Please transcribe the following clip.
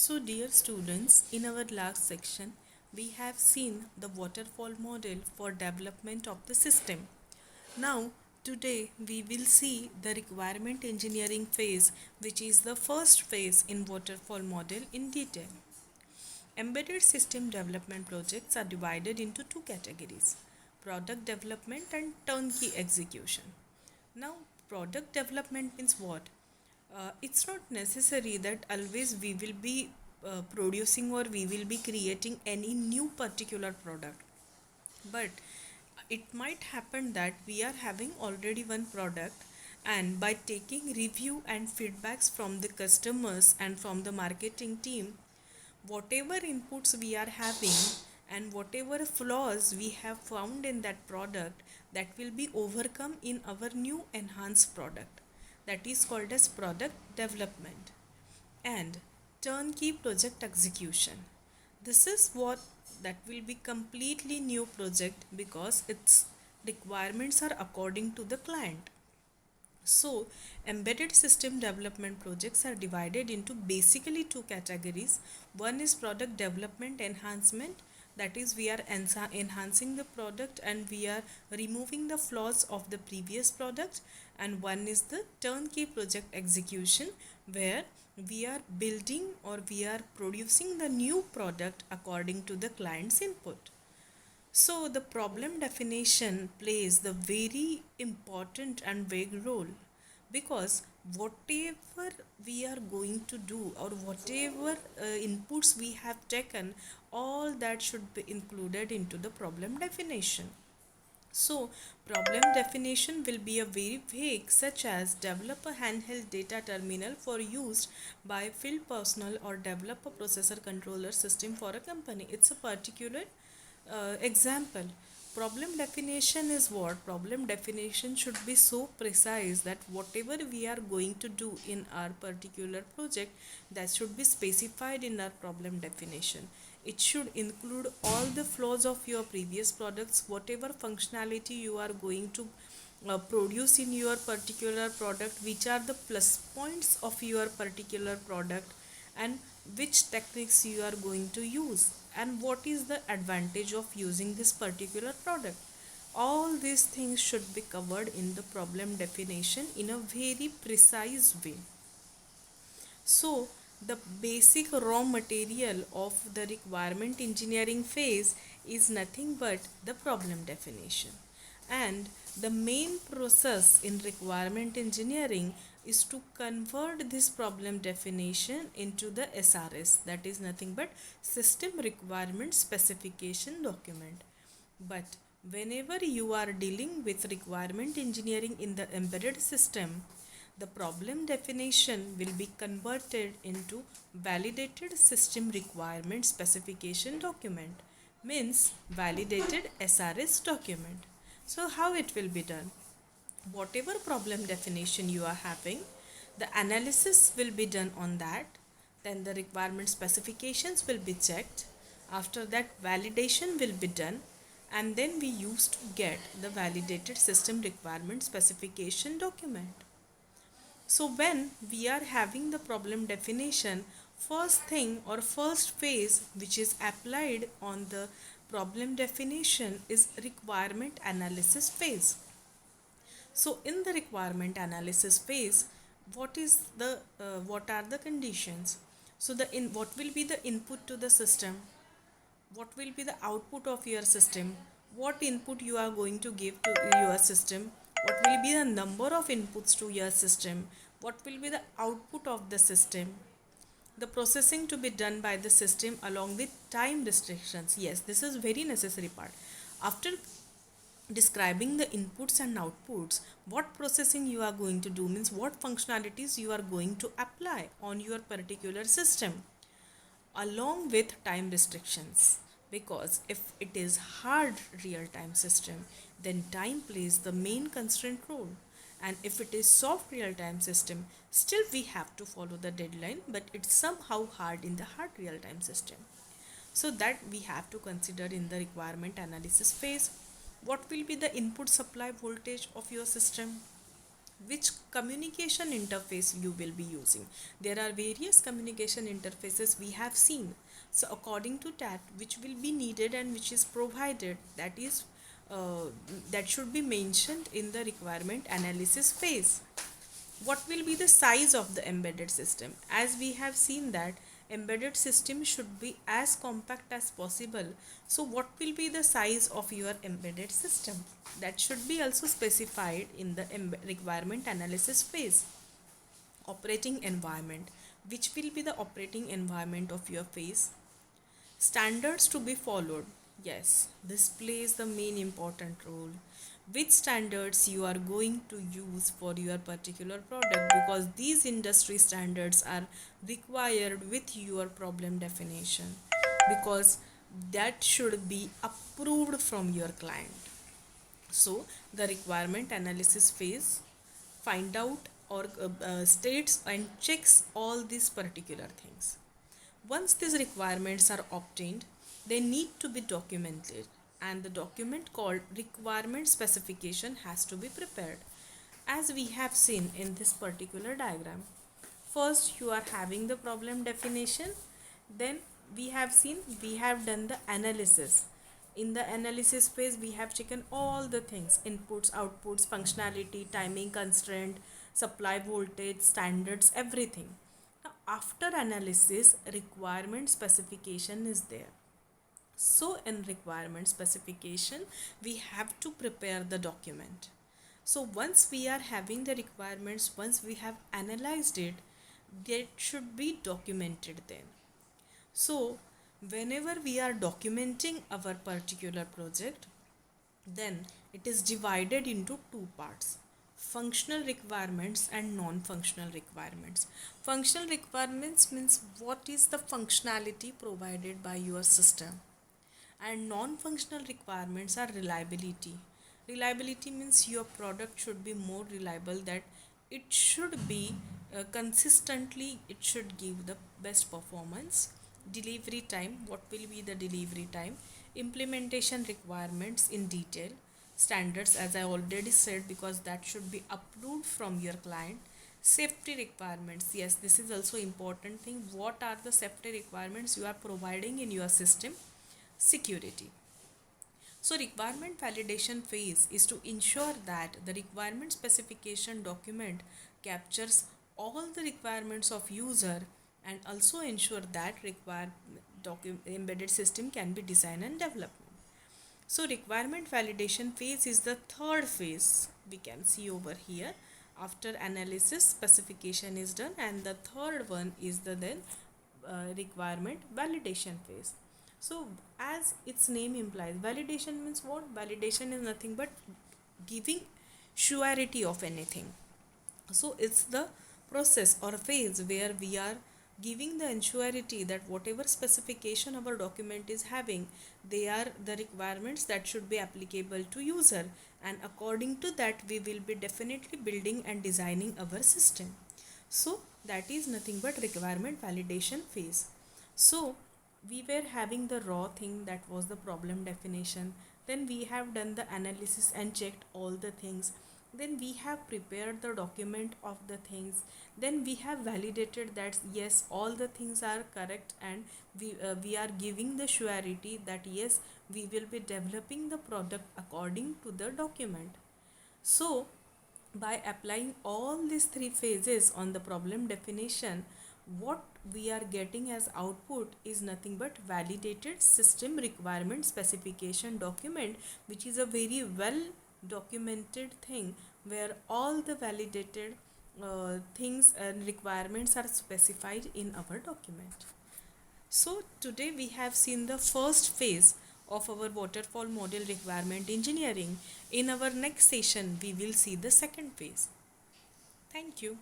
So, dear students, in our last section, we have seen the waterfall model for development of the system. Now, today we will see the requirement engineering phase, which is the first phase in waterfall model in detail. Embedded system development projects are divided into two categories: product development and turnkey execution. Now, product development means what? It's not necessary that always we will be producing or we will be creating any new particular product, but it might happen that we are having already one product, and by taking review and feedbacks from the customers and from the marketing team, whatever inputs we are having and whatever flaws we have found in that product, that will be overcome in our new enhanced product, that is called as product development. And turnkey project execution, this is what that will be completely new project because its requirements are according to the client. So, embedded system development projects are divided into basically two categories. One is product development enhancement, that is, we are enhancing the product and we are removing the flaws of the previous product. And one is the turnkey project execution, where we are building or we are producing the new product according to the client's input. So, the problem definition plays the very important and vague role, because whatever we are going to do or whatever inputs we have taken, all that should be included into the problem definition. So, problem definition will be a very vague, such as develop a handheld data terminal for use by field personnel or develop a processor controller system for a company. It's a particular example. Problem definition is what? Problem definition should be so precise that whatever we are going to do in our particular project, that should be specified in our problem definition. It should include all the flaws of your previous products, whatever functionality you are going to produce in your particular product, which are the plus points of your particular product, and which techniques you are going to use, and what is the advantage of using this particular product. All these things should be covered in the problem definition in a very precise way. So, the basic raw material of the requirement engineering phase is nothing but the problem definition. And the main process in requirement engineering is to convert this problem definition into the SRS, that is nothing but system requirement specification document. But whenever you are dealing with requirement engineering in the embedded system, the problem definition will be converted into validated system requirement specification document, means validated SRS document. So how it will be done? Whatever problem definition you are having, the analysis will be done on that, then the requirement specifications will be checked, after that validation will be done, and then we used to get the validated system requirement specification document. So when we are having the problem definition, first thing or first phase which is applied on the problem definition is requirement analysis phase. So in the requirement analysis phase, what are the conditions? So the in what will be the input to the system? What will be the output of your system? What input you are going to give to your system? What will be the number of inputs to your system? What will be the output of the system? The processing to be done by the system along with time restrictions. Yes, this is very necessary part. After describing the inputs and outputs, what processing you are going to do, means what functionalities you are going to apply on your particular system, along with time restrictions. Because if it is hard real time system, then time plays the main constraint role, and if it is soft real time system, still we have to follow the deadline, but it's somehow hard in the hard real time system. So that we have to consider in the requirement analysis phase. What will be the input supply voltage of your system? which communication interface you will be using. There are various communication interfaces we have seen. So according to that, which will be needed and which is provided, uh, that should be mentioned in the requirement analysis phase. What will be the size of the embedded system? As we have seen that embedded system should be as compact as possible. So what will be the size of your embedded system? That should be also specified in the requirement analysis phase. Operating environment. Which will be the operating environment of your phase? Standards to be followed. Yes, this plays the main important role. Which standards you are going to use for your particular product, because these industry standards are required with your problem definition, because that should be approved from your client. So the requirement analysis phase find out or states and checks all these particular things. Once these requirements are obtained, they need to be documented, and the document called requirement specification has to be prepared. As we have seen in this particular diagram, first you are having the problem definition, then we have done the analysis. In the analysis phase, we have taken all the things: inputs, outputs, functionality, timing constraint, supply voltage, standards, everything. Now, after analysis, requirement specification is there. So, in requirement specification, we have to prepare the document. So, once we are having the requirements, once we have analyzed it, that should be documented then. So, whenever we are documenting our particular project, then it is divided into two parts: functional requirements and non functional requirements. Functional requirements means what is the functionality provided by your system, and non functional requirements are reliability. Reliability means your product should be more reliable, that it should be consistently, it should give the best performance. Delivery time, what will be the delivery time? Implementation requirements in detail. Standards, as I already said, because that should be approved from your client. Safety requirements, yes, this is also important thing. What are the safety requirements you are providing in your system? Security. So requirement validation phase is to ensure that the requirement specification document captures all the requirements of user, and also ensure that required embedded system can be designed and developed. So requirement validation phase is the third phase we can see over here. After analysis, specification is done, and the third one is the then requirement validation phase. So as its name implies, validation means what? Validation is nothing but giving surety of anything. So it's the process or phase where we are giving the ensurety that whatever specification our document is having, they are the requirements that should be applicable to user, and according to that we will be definitely building and designing our system. So that is nothing but requirement validation phase. So we were having the raw thing, that was the problem definition. Then we have done the analysis and checked all the things. Then we have prepared the document of the things. Then we have validated that yes, all the things are correct, and we are giving the surety that yes, we will be developing the product according to the document. So by applying all these three phases on the problem definition, what we are getting as output is nothing but validated system requirement specification document, which is a very well documented thing, where all the validated things and requirements are specified in our document. So today we have seen the first phase of our waterfall model requirement engineering. In our next session, we will see the second phase. Thank you.